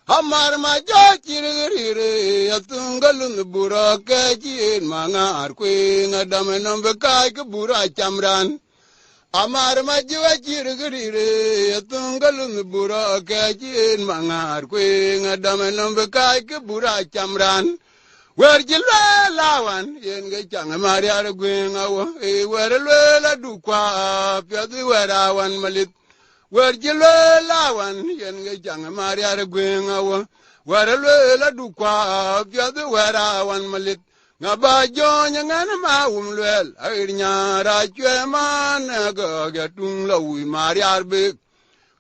Amar ma ja chirigiri atungalun bura kajin mangar queen adam number kai bura chamran. Amar ma ja chirigiri atungalun bura kajin mangar queen adam number kai bura chamran. Where you lawan yen ga chang maria queen awa where la dukwa piadu where awan malit. Where you lawan yen ga chang maria gwing awa where la dukwa piadu where awan malit ngaba jonya ngana ma umlwel airnya ra chwe man ga ga tung lawi maria be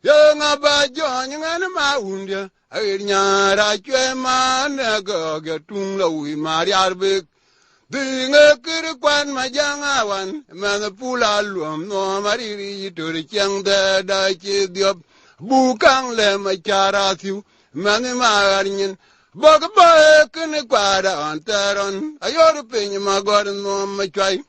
ye ngaba jonya ngana ma undia airnya ra chwe man ga ga tung lawi maria be dinga kir kwan ma jangawan man pula luom no mariri to chang da che diop bukang le ma charatiu man ma arnyin bog ba kin kwada antaron ayor pin ma gor no ma chai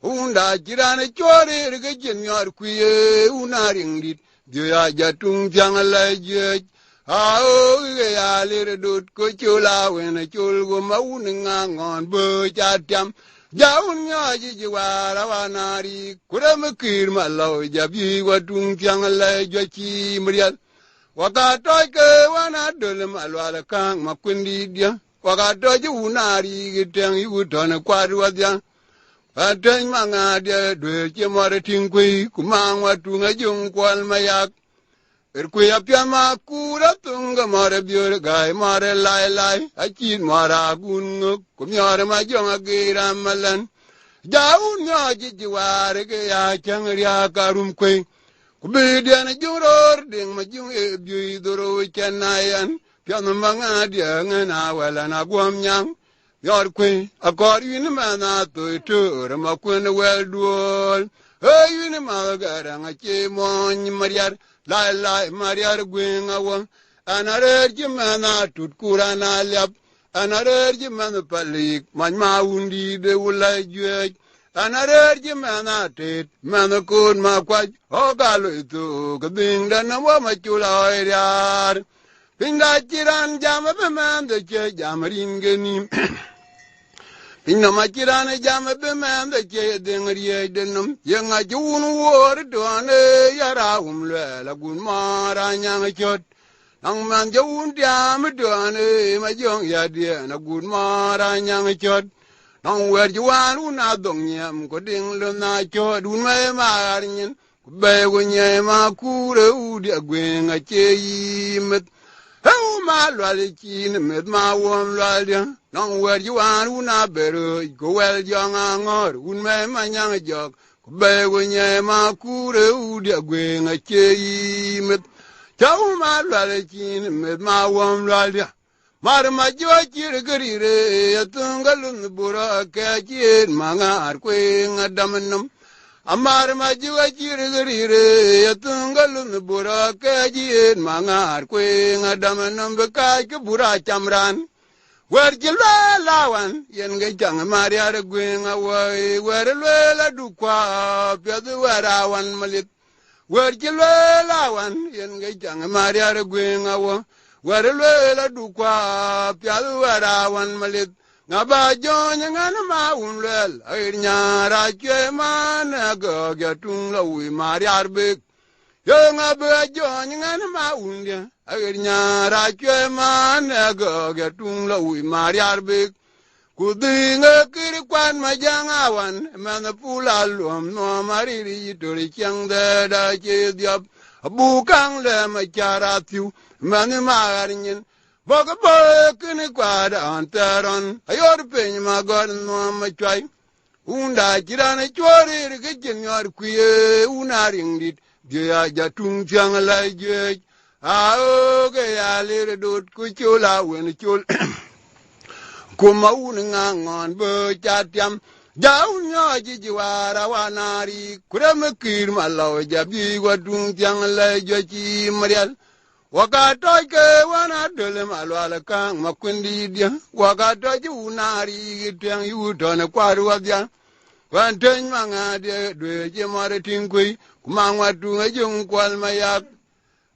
unda jirane chori rige jin yor kuye unaring dit dia jatung jang la je ao ya lir dut ko chula wen chul go maun ngangon bo chatam jaun nya ji wara wanari kuram kir ma lo jabi watung jang la je chi mrial waka toke wana dole malwala kang makundi dia waka toje unari giteng yutone kwadu wadya ateng manga de dwe chemore tingkui kumang watunga jung kwal mayak erkuya pyama kura tunga mare biur gai mare lai achin mara gun kumyare ma jonga gira malan jaun nyaji jiware ke ya changriya karum kwe kubidian juror ding ma jung e bui doro chenayan piano manga dia ngana wala na gwam nyang yor kwe akor yin mana to ma kwen wel duol hey yin ma gara ngache mon mariar lai mariar gwen awon anare jimana tut kurana lap anare jimana palik man ma undi de ulai jwe anare jimana tet mana kun ma kwaj o galo itu kabing dan wa ma chula yar pinga chiran jama be man de che jamarin geni pinga ma chiran jama be man de che dengriye denum yenga jun wor doane yara la gun mara nyang chot nang man jun jam doane ma jong ya dia na gun mara nyang chot nong wer juan una dong nyam ko ding lo na cho dun me ma arnyin ko be go nye ma kure u di agwen a che yimet hu ma lo le chin met ma won lo dia nong wer juan una bero ko wel jong angor un me ma nyang jok ko be go nye ma kure u di agwen a che yimet hu ma lo le chin met ma won lo dia mar ma jo chir gari atungalun bura kachin mangar kwe ngadamnum amar ma jo chir gari atungalun bura kachin mangar kwe ngadamnum bekai ke bura chamran wer jilwa lawan yen ge jang mariar gwe ngawai wer la dukwa pyadu warawan malit wer jilwa lawan yen ge jang mariar gwe ngawa where la dukwa pialu wara wan malit ngaba jonya ngana ma unlel airnya ra che man go ga tung lawi mariar be yo ngaba jonya ngana ma undia airnya ra che man go ga tung lawi mariar be kudinga kir kwan ma jangawan man pula lom no mariri tori chang da che diap bukang le ma charatiu mani magarnyin boga bokin kwada antaron ayor peny ma god no ma chwai unda kirane chori rige jenyor kuye unaring dit dia jatung chang la je ao ge alir dut ku chula wen chul kuma unangon bo chatyam jaun yo jiwara wanari kurem kir malo jabi wadung chang la je chi marial waka ke wana dole malwala kang makundi dia waka toje unari giteng yutone kwaru wadya wanteny manga de dwe je mare tingkui kumangwa tunga jung kwal mayak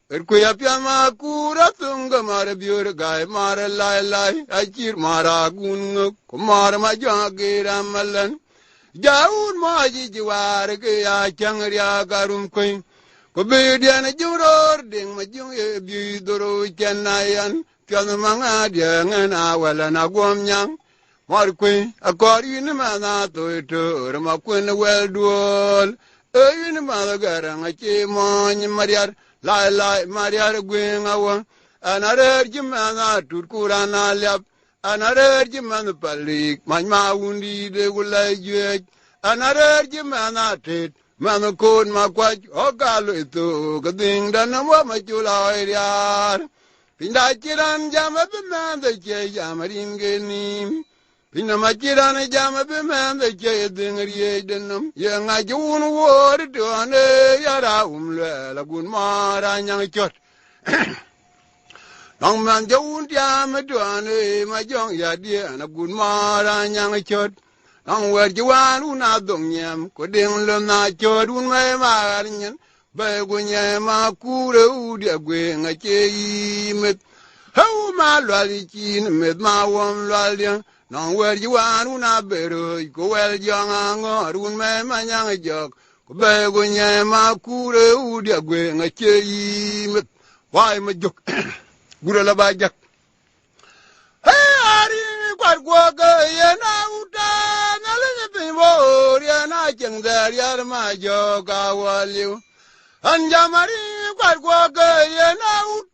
Erkuya piama kura tunga mara biur gai mara lai lai achir mara gun kumara ma jagira malan jaun ma ji jiwar ke ya changria garum kuin ko bedian juror ding ma jung e bi doro kenayan pian manga dia ngana wala na gomnyang mar kuin akori ni mana to to ma kun wel duol e ni ma garang che mo ni mariar lai lai mariar gwing awa anarer jimana turkurana lap anarer jimana palik manma undi de gulai jwe anarer jimana tet mano kon ma kwaj ogalo itu gading dan wa majula yar pinda chiran jama bimanda che jamarin genim pinda machiran jama bimanda che dingriye denam yanga jun wor to ane yara la gun mara nyang chot nong man jun jama to ane ma jong ya dia na gun mara nyang chot nong wer jwan una dong nyam ko ding lo na chot un me ma nyen ba gu nyama kure u dia gwe nga che yimet how ma lwali chin met ma wom lwal nong wer jwan una bero ko wel jang ngor un me ma nyang jok ko ba gu nyama kure u dia gwe nga che yimet wai ma jok gura la ba jak ari kwar gwa ga yena uta na le pe bo ria na cheng da ria ma jo ga wa liu an jamari kwar gwa ga yena ut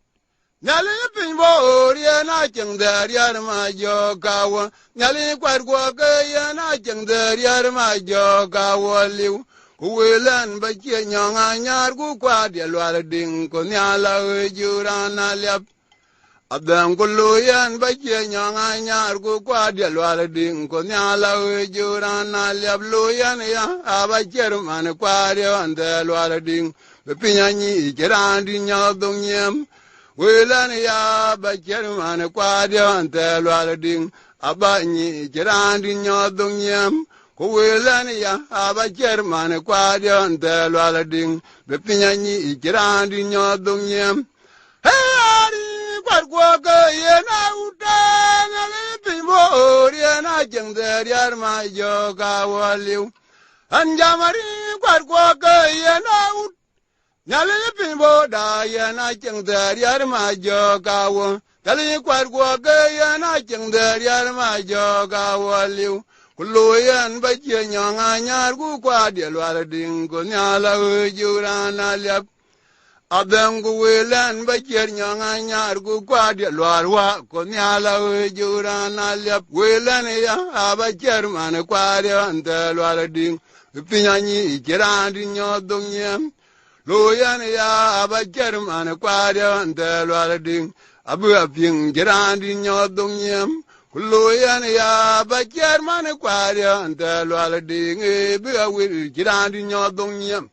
na le pe bo ria na cheng da ria ma jo ga wa na le kwar gwa ga yena cheng da ria ma jo ga wa liu welan ba che nyang a nyar gu kwa de lwa ding ko nya la ju ra na lep Abdang kuluyan ba che nyang a nyar gu kwa de lwa ding ko nya la ju ra na lep luyan ya aba cher man kwa de an de lwa ding be pinya ni che ran di nya dong nyem welan ya ba cher man kwa de an de lwa ding aba ni che ran di nya dong nyem ko welan ya aba cher man kwa de an de lwa ding be pinya ni che ran di nya dong nyem hari kwar gwa ga yena uta na le pimo riena jeng de yar ma jo ga waliu an jamari kwar gwa ga yena ut na le pimo da yena jeng de yar ma jo ga wo dali kwar gwa ga yena jeng de yar ma jo ga waliu kuloyan ba che nyanga nyar gu kwa de lwa ding ko nyala ju rana lep Abengu welan ba cher nyanga nyar gu kwa de lwa ko nyala ju rana lep welan ya aba cher man kwa de ante lwa ding pinya ni cheran di nyodong nyem loyan ya aba cher man kwa de ante lwa ding abu aping cheran di nyodong nyem loyan ya aba cher man kwa de ante lwa ding be awil cheran di nyodong nyem